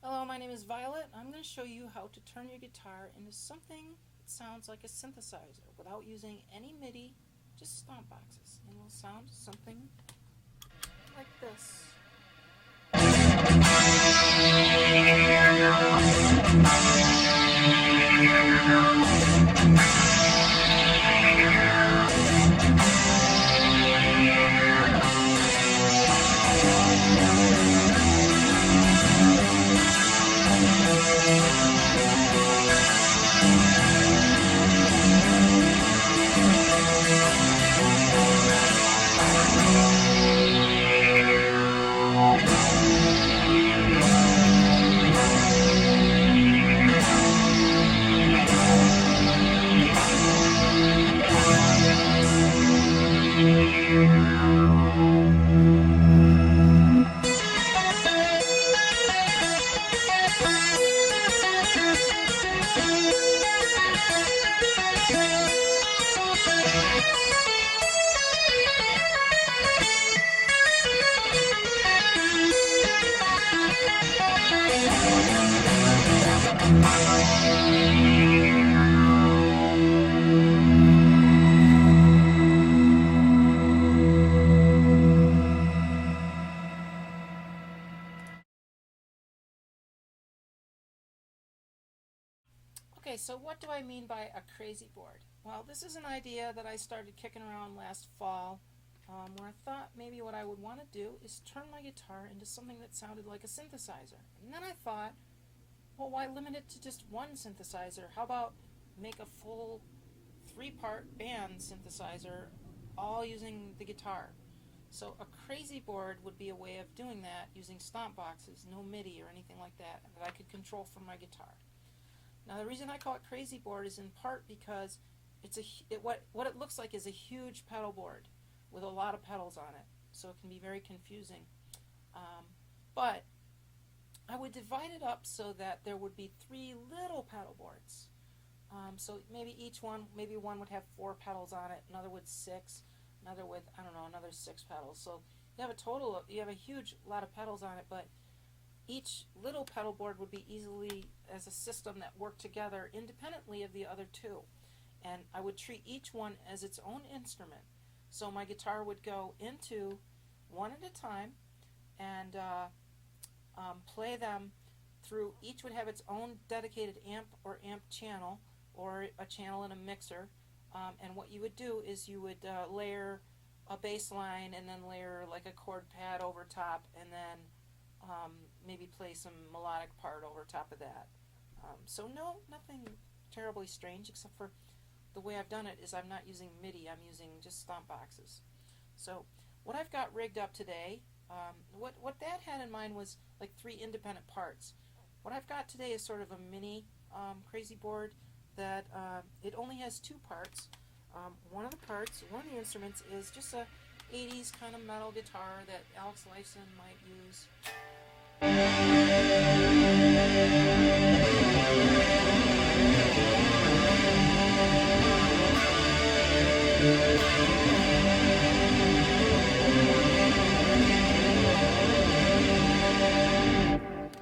Hello, my name is Violet. I'm going to show you how to turn your guitar into something that sounds like a synthesizer without using any MIDI, just stomp boxes. And it'll sound something like this. Okay, so what do I mean by a crazy board? Well, this is an idea that I started kicking around last fall, where I thought maybe what I would want to do is turn my guitar into something that sounded like a synthesizer. And then I thought, well, why limit it to just one synthesizer? How about make a full 3-part band synthesizer all using the guitar? So a crazy board would be a way of doing that using stomp boxes, no MIDI or anything like that I could control from my guitar. Now the reason I call it crazy board is in part because it's what it looks like is a huge pedal board with a lot of pedals on it, so it can be very confusing. But I would divide it up so that there would be 3 little pedal boards. So maybe maybe one would have 4 pedals on it, another with 6, another with, I don't know, another 6 pedals. So you have a huge lot of pedals on it, but each little pedal board would be easily as a system that worked together independently of the other 2. And I would treat each one as its own instrument. So my guitar would go into one at a time and play them through. Each would have its own dedicated amp or amp channel, or a channel in a mixer. And what you would do is you would layer a bass line and then layer like a chord pad over top, and then maybe play some melodic part over top of that. So nothing terribly strange, except for the way I've done it is I'm not using MIDI, I'm using just stomp boxes. So what I've got rigged up today, what that had in mind was like 3 independent parts. What I've got today is sort of a mini crazy board that it only has 2 parts. One of the instruments is just a 80s kind of metal guitar that Alex Lifeson might use.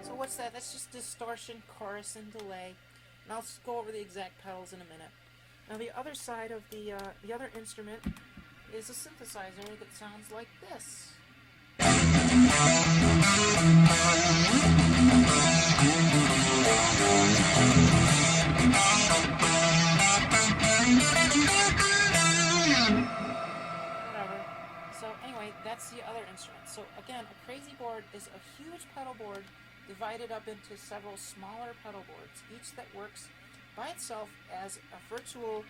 So what's that? That's just distortion, chorus, and delay. And I'll just go over the exact pedals in a minute. Now the other side of the other instrument is a synthesizer that sounds like this. Whatever. So anyway, that's the other instrument. So again, a crazy board is a huge pedal board divided up into several smaller pedal boards, each that works by itself as a virtual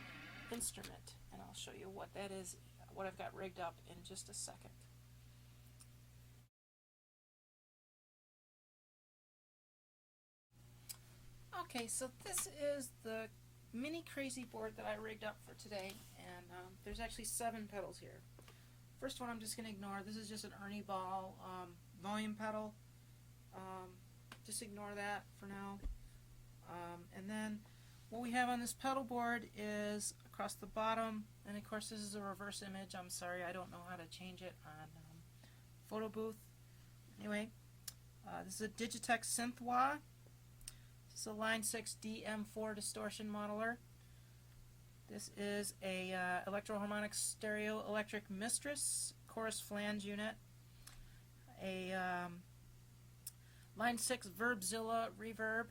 instrument. And I'll show you what that is, what I've got rigged up in just a second. Okay, so this is the mini crazy board that I rigged up for today, and there's actually 7 pedals here. First one I'm just going to ignore. This is just an Ernie Ball volume pedal. Just ignore that for now. And then what we have on this pedal board is across the bottom, and of course this is a reverse image. I'm sorry, I don't know how to change it on Photo Booth. Anyway, This is a Digitech SynthWah. This is a Line 6 DM4 distortion modeler. This is a Electro-Harmonix stereo electric mistress chorus flange unit. A Line 6 Verbzilla reverb.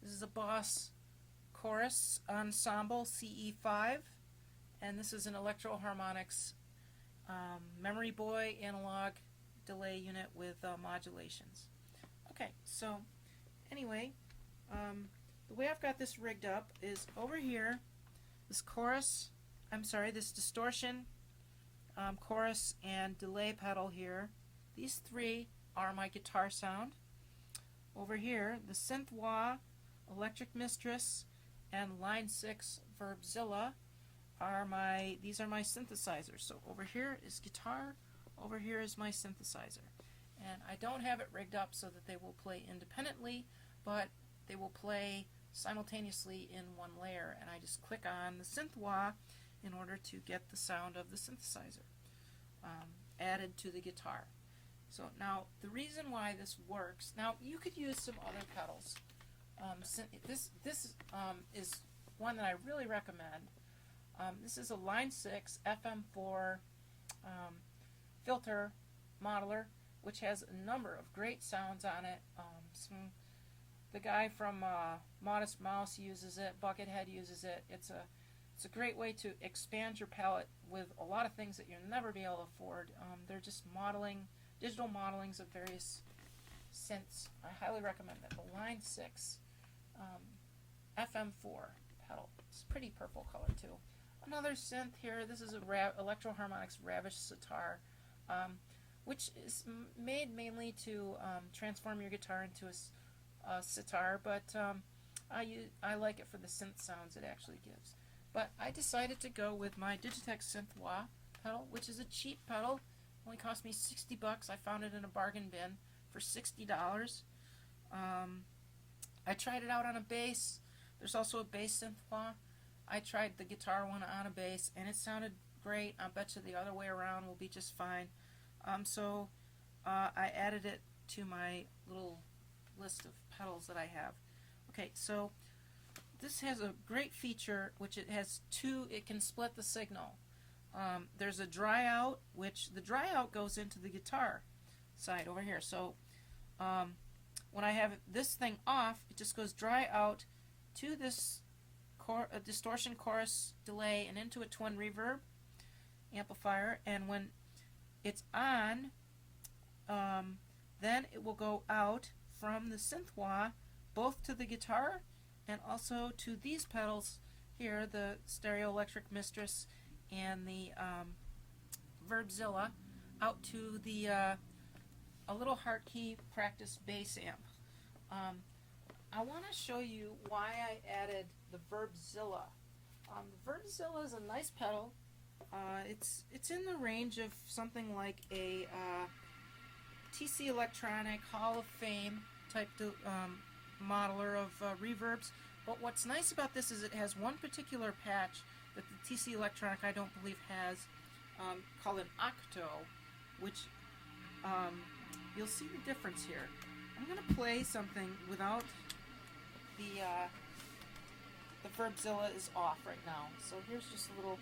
This is a Boss chorus ensemble CE5, and this is an Electro-Harmonix MemBoy analog delay unit with modulations. Okay, so anyway, the way I've got this rigged up is over here, this distortion, chorus, and delay pedal here. These three are my guitar sound. Over here, the SynthWah, Electric Mistress, and Line 6 Verbzilla are my synthesizers. So over here is guitar, over here is my synthesizer. And I don't have it rigged up so that they will play independently, but they will play simultaneously in one layer. And I just click on the SynthWah in order to get the sound of the synthesizer added to the guitar. So now the reason why this works, now you could use some other pedals. This is one that I really recommend. This is a Line 6 FM4 filter modeler, which has a number of great sounds on it. The guy from Modest Mouse uses it, Buckethead uses it. It's a great way to expand your palette with a lot of things that you'll never be able to afford. They're just digital modelings of various synths. I highly recommend it. The Line 6 FM4 pedal. It's pretty purple color too. Another synth here. This is a Electro-Harmonix Ravish sitar, which is made mainly to transform your guitar into a sitar, but I like it for the synth sounds it actually gives. But I decided to go with my Digitech SynthWah pedal, which is a cheap pedal. Only cost me $60. I found it in a bargain bin for $60. I tried it out on a bass. There's also a bass SynthWah. I tried the guitar one on a bass, and it sounded great. I bet you the other way around will be just fine. So I added it to my little list of pedals that I have. Okay, so this has a great feature, which it can split the signal. There's a dry out, which the dry out goes into the guitar side over here. So when I have this thing off, it just goes dry out to this distortion chorus delay and into a twin reverb amplifier, and when it's on, then it will go out from the SynthWah both to the guitar and also to these pedals here, the Stereo Electric Mistress and the Verbzilla, out to the a little Hartke practice bass amp. I want to show you why I added the Verbzilla. The Verbzilla is a nice pedal. It's in the range of something like a TC Electronic Hall of Fame type modeler of reverbs. But what's nice about this is it has one particular patch that the TC Electronic I don't believe has, called an octo, which you'll see the difference here. I'm going to play something without the Verbzilla is off right now. So here's just a little.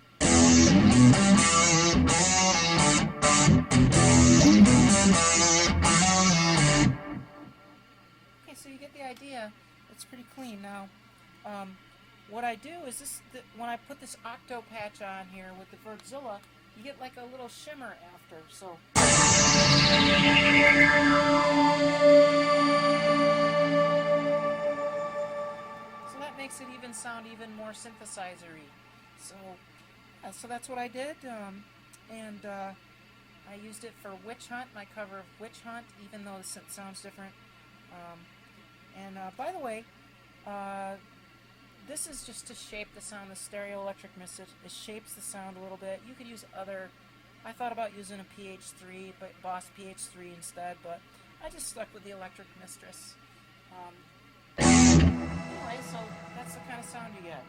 Okay, so you get the idea. It's pretty clean now. What I do is when I put this octo patch on here with the Verbzilla, you get like a little shimmer after. So that makes it sound even more synthesizer-y. So that's what I did, and I used it for Witch Hunt, my cover of Witch Hunt, even though the synth sounds different. By the way, this is just to shape the sound. The Stereo Electric Mistress, it shapes the sound a little bit. You could use other. I thought about using a PH3, but Boss PH3 instead, but I just stuck with the Electric Mistress. Anyway, so that's the kind of sound you get.